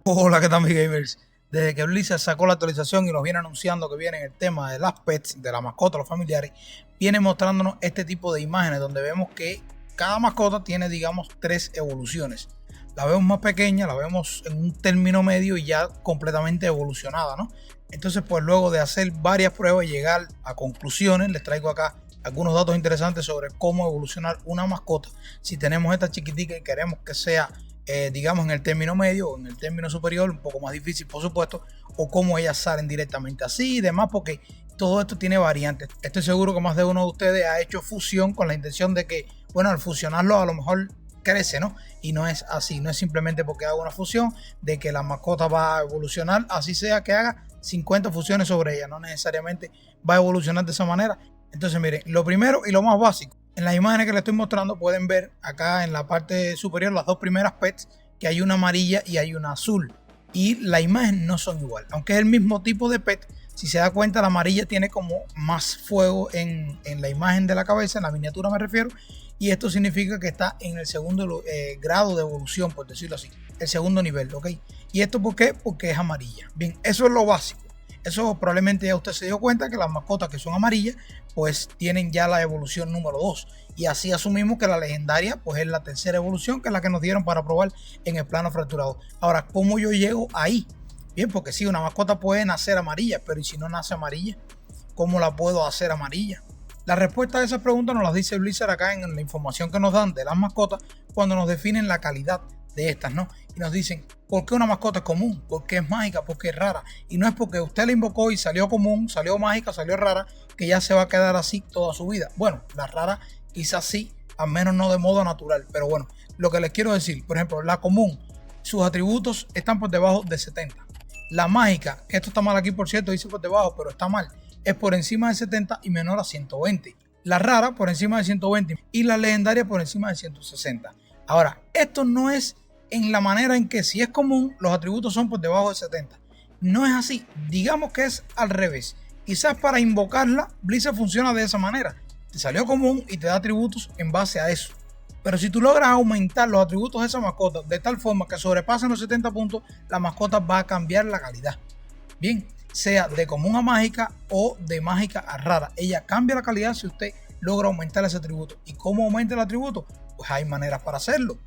Hola, ¿qué tal, mis gamers? Desde que Blizzard sacó la actualización y nos viene anunciando que viene el tema de las pets, de la mascota, los familiares, viene mostrándonos este tipo de imágenes donde vemos que cada mascota tiene, digamos, 3 evoluciones. La vemos más pequeña, la vemos en un término medio y ya completamente evolucionada, ¿no? Entonces, pues luego de hacer varias pruebas y llegar a conclusiones, les traigo acá algunos datos interesantes sobre cómo evolucionar una mascota. Si tenemos esta chiquitica y queremos que sea digamos en el término medio o en el término superior, un poco más difícil por supuesto, o cómo ellas salen directamente así y demás, porque todo esto tiene variantes. Estoy seguro que más de uno de ustedes ha hecho fusión con la intención de que, bueno, al fusionarlo a lo mejor crece, ¿no? Y no es así, no es simplemente porque haga una fusión de que la mascota va a evolucionar, así sea que haga 50 fusiones sobre ella, no necesariamente va a evolucionar de esa manera. Entonces miren, lo primero y lo más básico, en las imágenes que les estoy mostrando pueden ver acá en la parte superior las dos primeras pets, que hay una amarilla y hay una azul. Y la imagen no son igual, aunque es el mismo tipo de pet. Si se da cuenta, la amarilla tiene como más fuego en la imagen de la cabeza, en la miniatura me refiero. Y esto significa que está en el segundo grado de evolución, por decirlo así. El segundo nivel, ¿ok? ¿Y esto por qué? Porque es amarilla. Bien, eso es lo básico. Eso probablemente ya usted se dio cuenta que las mascotas que son amarillas pues tienen ya la evolución número 2 y así asumimos que la legendaria pues es la tercera evolución, que es la que nos dieron para probar en el plano fracturado. Ahora, ¿cómo yo llego ahí? Bien, porque sí, una mascota puede nacer amarilla, pero ¿y si no nace amarilla? ¿Cómo la puedo hacer amarilla? La respuesta a esas preguntas nos las dice Blizzard acá en la información que nos dan de las mascotas cuando nos definen la calidad de estas, ¿no? Y nos dicen, ¿por qué una mascota es común? ¿Por qué es mágica? ¿Por qué es rara? Y no es porque usted la invocó y salió común, salió mágica, salió rara, que ya se va a quedar así toda su vida. Bueno, la rara quizás sí, al menos no de modo natural. Pero bueno, lo que les quiero decir, por ejemplo, la común, sus atributos están por debajo de 70. La mágica, que esto está mal aquí por cierto, dice por debajo, pero está mal, es por encima de 70 y menor a 120. La rara por encima de 120 y la legendaria por encima de 160. Ahora, esto no es en la manera en que si es común, los atributos son por debajo de 70. No es así, digamos que es al revés. Quizás para invocarla, Blizzard funciona de esa manera. Te salió común y te da atributos en base a eso. Pero si tú logras aumentar los atributos de esa mascota de tal forma que sobrepasen los 70 puntos, la mascota va a cambiar la calidad. Bien, sea de común a mágica o de mágica a rara. Ella cambia la calidad si usted logra aumentar ese atributo. ¿Y cómo aumenta el atributo? Pues hay maneras para hacerlo.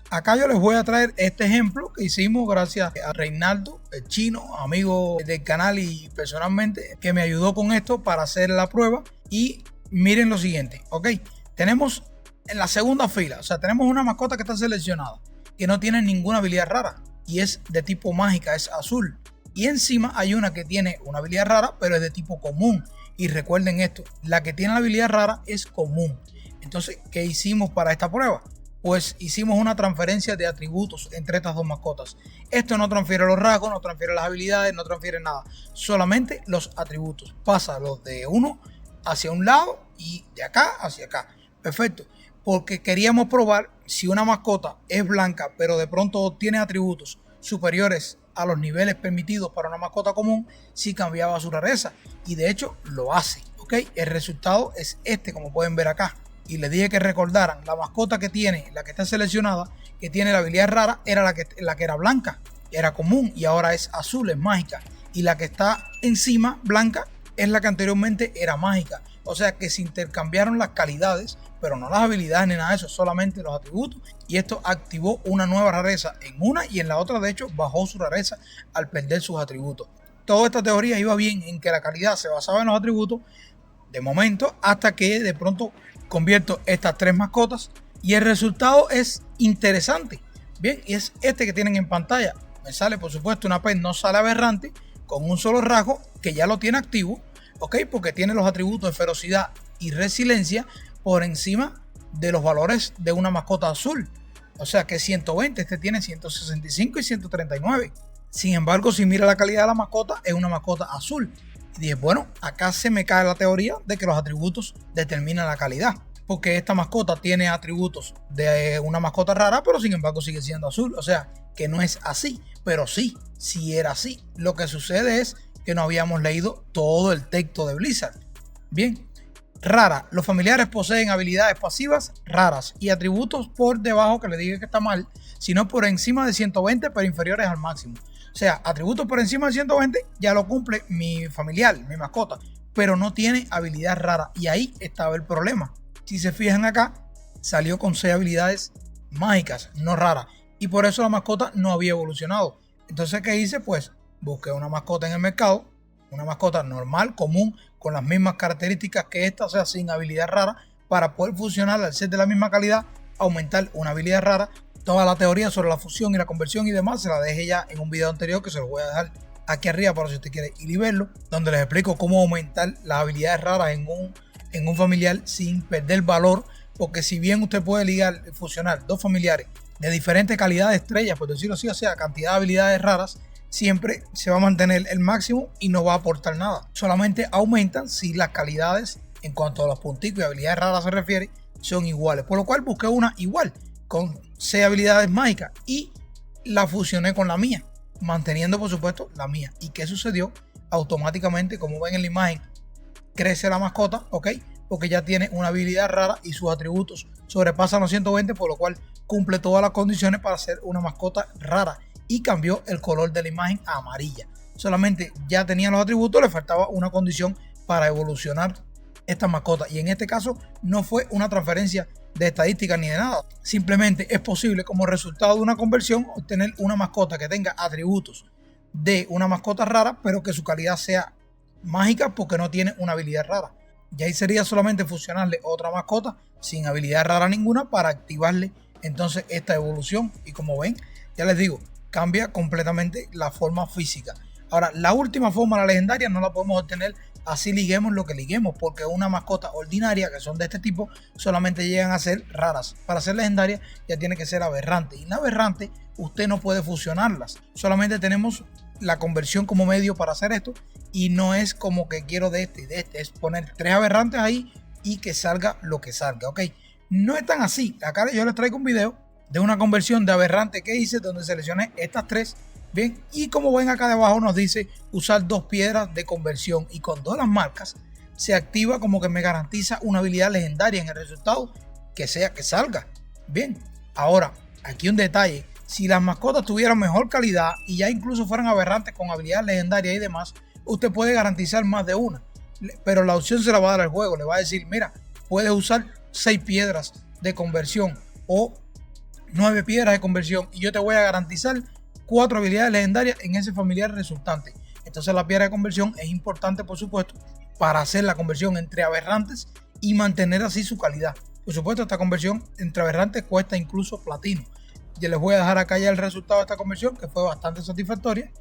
Acá yo les voy a traer este ejemplo que hicimos gracias a Reinaldo, el chino, amigo del canal y personalmente, que me ayudó con esto para hacer la prueba. Y miren lo siguiente, ok, tenemos en la segunda fila, o sea, tenemos una mascota que está seleccionada, que no tiene ninguna habilidad rara y es de tipo mágica, es azul. Y encima hay una que tiene una habilidad rara, pero es de tipo común. Y recuerden esto, la que tiene la habilidad rara es común. Entonces, ¿qué hicimos para esta prueba? Pues hicimos una transferencia de atributos entre estas dos mascotas. Esto no transfiere los rasgos, no transfiere las habilidades, no transfiere nada. Solamente los atributos. Pasa los de uno hacia un lado y de acá hacia acá. Perfecto. Porque queríamos probar si una mascota es blanca, pero de pronto tiene atributos superiores a los niveles permitidos para una mascota común, si cambiaba su rareza. Y de hecho lo hace. ¿Ok? El resultado es este, como pueden ver acá. Y les dije que recordaran, la mascota que tiene, la que está seleccionada, que tiene la habilidad rara, era la que era blanca, era común y ahora es azul, es mágica. Y la que está encima, blanca, es la que anteriormente era mágica. O sea que se intercambiaron las calidades, pero no las habilidades ni nada de eso, solamente los atributos. Y esto activó una nueva rareza en una y en la otra, de hecho, bajó su rareza al perder sus atributos. Toda esta teoría iba bien en que la calidad se basaba en los atributos, de momento, hasta que de pronto convierto estas tres mascotas y el resultado es interesante. Bien, y es este que tienen en pantalla. Me sale, por supuesto, una pet no sale aberrante con un solo rasgo que ya lo tiene activo, ok, porque tiene los atributos de ferocidad y resiliencia por encima de los valores de una mascota azul. O sea que 120, este tiene 165 y 139. Sin embargo, si mira la calidad de la mascota, es una mascota azul. Y dije, bueno, acá se me cae la teoría de que los atributos determinan la calidad. Porque esta mascota tiene atributos de una mascota rara, pero sin embargo sigue siendo azul. O sea, que no es así. Pero sí, sí era así. Lo que sucede es que no habíamos leído todo el texto de Blizzard. Bien, Rara. Los familiares poseen habilidades pasivas raras y atributos por debajo, que le dije que está mal, sino por encima de 120 pero inferiores al máximo. O sea, atributos por encima de 120 ya lo cumple mi familiar, mi mascota, pero no tiene habilidad rara. Y ahí estaba el problema. Si se fijan acá, salió con 6 habilidades mágicas, no raras. Y por eso la mascota no había evolucionado. Entonces, ¿qué hice? Pues busqué una mascota en el mercado, una mascota normal, común, con las mismas características que esta, o sea, sin habilidad rara, para poder fusionar al ser de la misma calidad, aumentar una habilidad rara. Toda la teoría sobre la fusión y la conversión y demás se la dejé ya en un video anterior que se los voy a dejar aquí arriba para si usted quiere ir y verlo, donde les explico cómo aumentar las habilidades raras en un familiar sin perder valor, porque si bien usted puede ligar, fusionar dos familiares de diferentes calidades de estrellas, por decirlo así, o sea, cantidad de habilidades raras, siempre se va a mantener el máximo y no va a aportar nada. Solamente aumentan si las calidades en cuanto a los punticos y habilidades raras se refiere son iguales. Por lo cual busqué una igual con 6 habilidades mágicas y la fusioné con la mía, manteniendo por supuesto la mía. ¿Y qué sucedió? Automáticamente, como ven en la imagen, crece la mascota, ¿ok? Porque ya tiene una habilidad rara y sus atributos sobrepasan los 120, por lo cual cumple todas las condiciones para ser una mascota rara. Y cambió el color de la imagen a amarilla. Solamente ya tenía los atributos, le faltaba una condición para evolucionar esta mascota. Y en este caso no fue una transferencia de estadística ni de nada. Simplemente es posible, como resultado de una conversión, obtener una mascota que tenga atributos de una mascota rara, pero que su calidad sea mágica porque no tiene una habilidad rara. Y ahí sería solamente fusionarle otra mascota sin habilidad rara ninguna para activarle entonces esta evolución. Y como ven, ya les digo, cambia completamente la forma física. Ahora, la última forma, la legendaria, no la podemos obtener así liguemos lo que liguemos, porque una mascota ordinaria, que son de este tipo, solamente llegan a ser raras. Para ser legendaria ya tiene que ser aberrante, y la aberrante usted no puede fusionarlas. Solamente tenemos la conversión como medio para hacer esto, y no es como que quiero de este y de este, es poner 3 aberrantes ahí y que salga lo que salga, ¿ok? No es tan así. Acá yo les traigo un video de una conversión de aberrante que hice, donde seleccioné estas 3. Bien, y como ven acá debajo nos dice usar 2 piedras de conversión, y con 2 las marcas se activa como que me garantiza una habilidad legendaria en el resultado que sea que salga. Bien, ahora aquí un detalle: si las mascotas tuvieran mejor calidad y ya incluso fueran aberrantes con habilidad legendaria y demás, usted puede garantizar más de una, pero la opción se la va a dar al juego. Le va a decir, mira, puedes usar 6 piedras de conversión o 9 piedras de conversión y yo te voy a garantizar 4 habilidades legendarias en ese familiar resultante. Entonces la piedra de conversión es importante, por supuesto, para hacer la conversión entre aberrantes y mantener así su calidad. Por supuesto, esta conversión entre aberrantes cuesta incluso platino. Yo les voy a dejar acá ya el resultado de esta conversión, que fue bastante satisfactoria.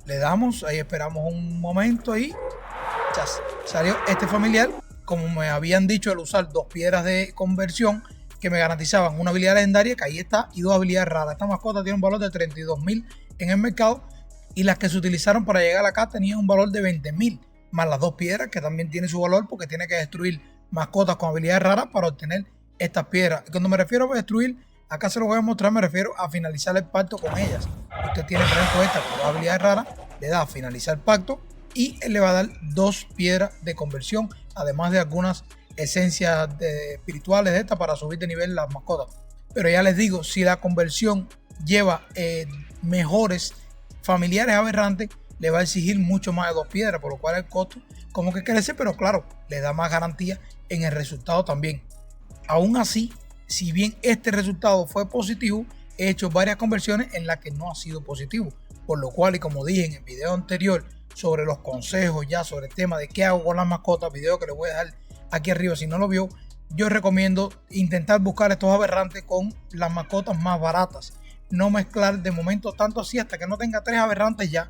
Le damos, ahí esperamos un momento y ya salió este familiar. Como me habían dicho, el usar 2 piedras de conversión que me garantizaban una habilidad legendaria, que ahí está, y 2 habilidades raras. Esta mascota tiene un valor de 32.000 en el mercado, y las que se utilizaron para llegar acá tenían un valor de 20.000, más las 2 piedras, que también tiene su valor porque tiene que destruir mascotas con habilidades raras para obtener estas piedras. Y cuando me refiero a destruir, acá se lo voy a mostrar, me refiero a finalizar el pacto con ellas. Usted tiene, por ejemplo, esta con 2 habilidades raras, le da a finalizar el pacto y él le va a dar 2 piedras de conversión, además de algunas esencias espirituales de esta para subir de nivel las mascotas. Pero ya les digo, si la conversión lleva mejores familiares aberrantes, le va a exigir mucho más de 2 piedras, por lo cual el costo como que crece, pero claro, le da más garantía en el resultado también. Aún así, si bien este resultado fue positivo, he hecho varias conversiones en las que no ha sido positivo, por lo cual, y como dije en el video anterior sobre los consejos ya sobre el tema de qué hago con las mascotas, video que les voy a dejar aquí arriba si no lo vio, yo recomiendo intentar buscar estos aberrantes con las mascotas más baratas, no mezclar de momento tanto así hasta que no tenga 3 aberrantes ya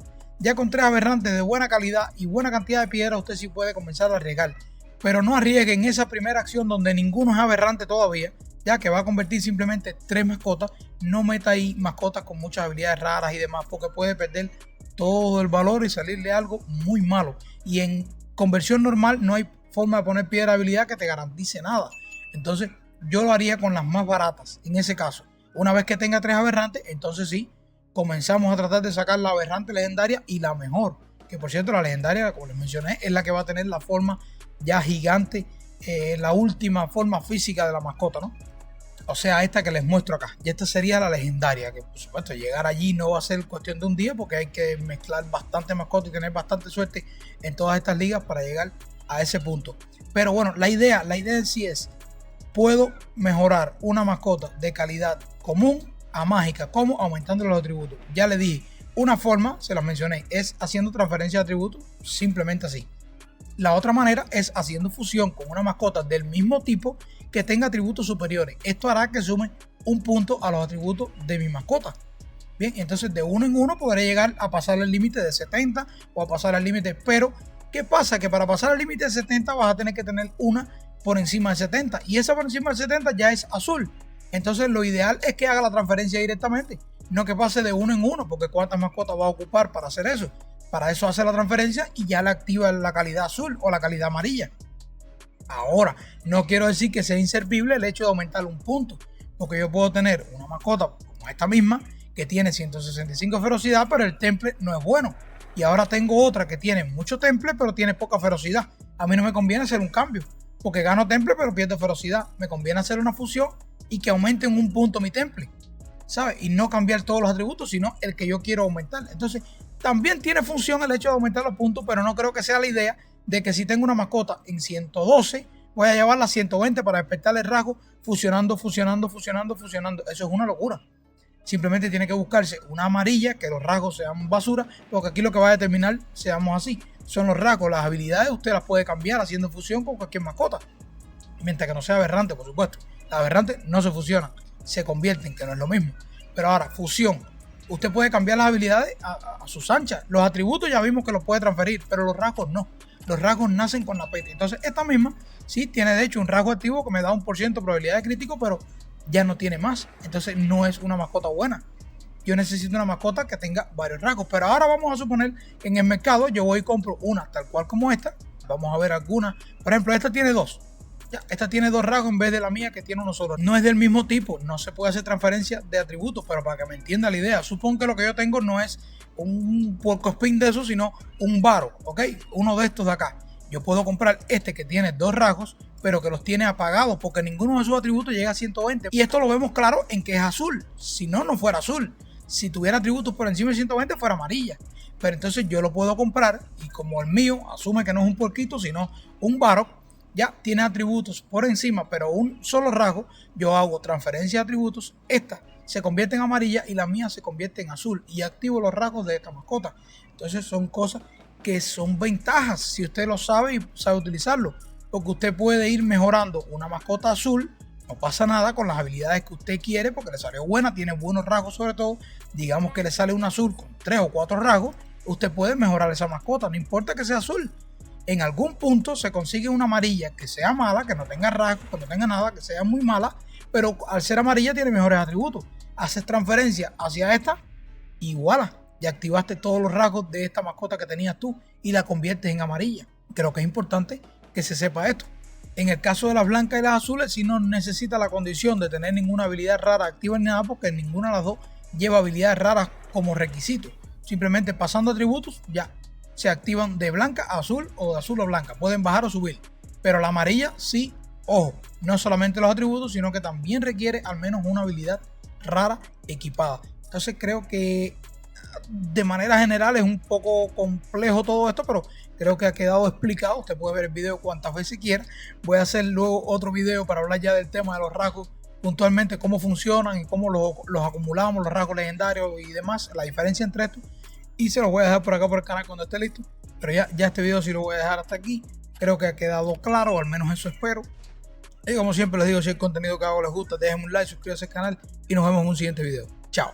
con 3 aberrantes de buena calidad y buena cantidad de piedras, usted sí puede comenzar a arriesgar, pero no arriesguen esa primera acción donde ninguno es aberrante todavía, ya que va a convertir simplemente 3 mascotas. No meta ahí mascotas con muchas habilidades raras y demás, porque puede perder todo el valor y salirle algo muy malo, y en conversión normal no hay forma de poner piedra de habilidad que te garantice nada. Entonces yo lo haría con las más baratas. En ese caso, una vez que tenga 3 aberrantes, entonces sí, comenzamos a tratar de sacar la aberrante legendaria y la mejor, que por cierto la legendaria, como les mencioné, es la que va a tener la forma ya gigante la última forma física de la mascota, ¿no? O sea, esta que les muestro acá. Y esta sería la legendaria, que por supuesto llegar allí no va a ser cuestión de un día, porque hay que mezclar bastante mascota y tener bastante suerte en todas estas ligas para llegar a ese punto. Pero bueno, la idea en sí es, puedo mejorar una mascota de calidad común a mágica. ¿Cómo? Aumentando los atributos. Ya le dije, una forma, se las mencioné, es haciendo transferencia de atributos, simplemente así. La otra manera es haciendo fusión con una mascota del mismo tipo que tenga atributos superiores. Esto hará que sume un punto a los atributos de mi mascota. Bien, entonces de uno en uno podré llegar a pasar el límite de 70 o a pasar el límite, pero ¿qué pasa? Que para pasar el límite de 70 vas a tener que tener una por encima de 70 y esa por encima de 70 ya es azul. Entonces lo ideal es que haga la transferencia directamente, no que pase de uno en uno, porque ¿cuántas mascotas va a ocupar para hacer eso? Para eso hace la transferencia y ya le activa la calidad azul o la calidad amarilla. Ahora, no quiero decir que sea inservible el hecho de aumentar un punto, porque yo puedo tener una mascota como esta misma que tiene 165 ferocidad, pero el temple no es bueno. Y ahora tengo otra que tiene mucho temple, pero tiene poca ferocidad. A mí no me conviene hacer un cambio, porque gano temple, pero pierdo ferocidad. Me conviene hacer una fusión y que aumente en un punto mi temple, ¿sabes? Y no cambiar todos los atributos, sino el que yo quiero aumentar. Entonces, también tiene función el hecho de aumentar los puntos, pero no creo que sea la idea de que si tengo una mascota en 112, voy a llevarla a 120 para despertarle el rasgo, fusionando. Eso es una locura. Simplemente tiene que buscarse una amarilla, que los rasgos sean basura, porque aquí lo que va a determinar, seamos así, son los rasgos. Las habilidades usted las puede cambiar haciendo fusión con cualquier mascota, mientras que no sea aberrante, por supuesto. Las aberrantes no se fusionan, se convierten, que no es lo mismo. Pero ahora, fusión. Usted puede cambiar las habilidades a sus anchas. Los atributos ya vimos que los puede transferir, pero los rasgos no. Los rasgos nacen con la peta. Entonces, esta misma sí tiene de hecho un rasgo activo que me da 1% de probabilidad de crítico, pero ya no tiene más. Entonces, no es una mascota buena. Yo necesito una mascota que tenga varios rasgos. Pero ahora vamos a suponer que en el mercado yo voy y compro una tal cual como esta. Vamos a ver algunas. Por ejemplo, esta tiene dos. Ya, esta tiene dos rasgos en vez de la mía que tiene uno solo. No es del mismo tipo, no se puede hacer transferencia de atributos, pero para que me entienda la idea, supongo que lo que yo tengo no es un puercoespín de eso, sino un varo, ¿ok? Uno de estos de acá. Yo puedo comprar este que tiene dos rasgos, pero que los tiene apagados porque ninguno de sus atributos llega a 120. Y esto lo vemos claro en que es azul. Si no, no fuera azul. Si tuviera atributos por encima de 120 fuera amarilla. Pero entonces yo lo puedo comprar y como el mío asume que no es un puerquito, sino un varo, ya tiene atributos por encima, pero un solo rasgo, yo hago transferencia de atributos, esta se convierte en amarilla y la mía se convierte en azul y activo los rasgos de esta mascota. Entonces son cosas que son ventajas si usted lo sabe y sabe utilizarlo, porque usted puede ir mejorando una mascota azul, no pasa nada con las habilidades que usted quiere porque le salió buena, tiene buenos rasgos sobre todo, digamos que le sale un azul con 3 o 4 rasgos, usted puede mejorar esa mascota, no importa que sea azul. En algún punto se consigue una amarilla que sea mala, que no tenga rasgos, que no tenga nada, que sea muy mala, pero al ser amarilla tiene mejores atributos. Haces transferencia hacia esta y voilà, ya activaste todos los rasgos de esta mascota que tenías tú y la conviertes en amarilla. Creo que es importante que se sepa esto. En el caso de las blancas y las azules, si no necesita la condición de tener ninguna habilidad rara activa ni nada, porque ninguna de las dos lleva habilidades raras como requisito. Simplemente pasando atributos, ya se activan de blanca a azul o de azul a blanca. Pueden bajar o subir. Pero la amarilla sí, ojo, no solamente los atributos, sino que también requiere al menos una habilidad rara equipada. Entonces creo que de manera general es un poco complejo todo esto, pero creo que ha quedado explicado. Usted puede ver el video cuantas veces quiera. Voy a hacer luego otro video para hablar ya del tema de los rasgos, puntualmente cómo funcionan y cómo los acumulamos, los rasgos legendarios y demás, la diferencia entre estos. Y se los voy a dejar por acá por el canal cuando esté listo. Pero ya este video sí lo voy a dejar hasta aquí. Creo que ha quedado claro, o al menos eso espero. Y como siempre les digo, si el contenido que hago les gusta, déjenme un like, suscríbanse al canal y nos vemos en un siguiente video. Chao.